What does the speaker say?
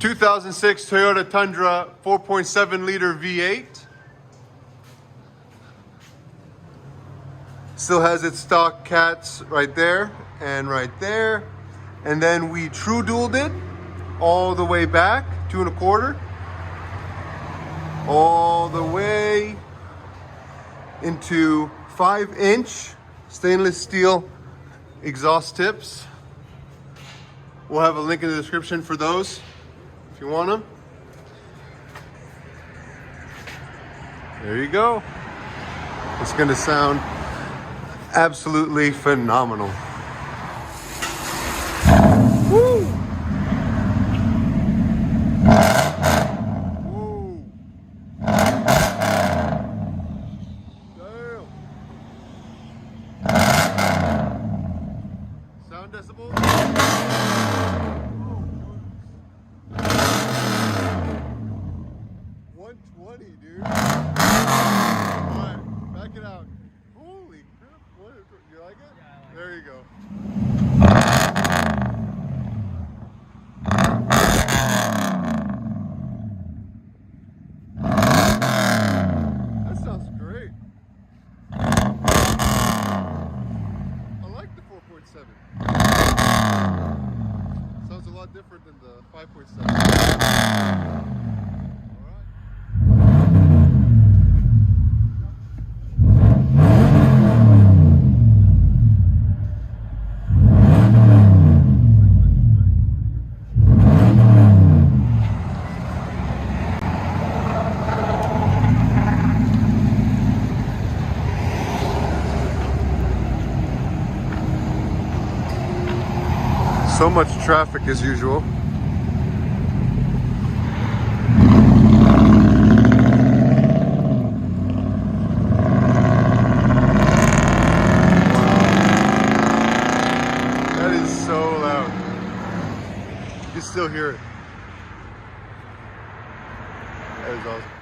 2006 Toyota Tundra 4.7 liter V8. Still has its stock cats right there and right there. And then we true dualed it all the way back, 2 1/4, all the way into 5-inch stainless steel exhaust tips. We'll have a link in the description for those if you want them. There you go. It's gonna sound absolutely phenomenal. Woo! Woo! Damn! Sound decibels? 120, dude. Alright, back it out. Holy crap, you like it? Yeah, I like there you go. That sounds great. I like the 4.7. Sounds a lot different than the 5.7. So much traffic as usual. That is so loud. You can still hear it. That is awesome.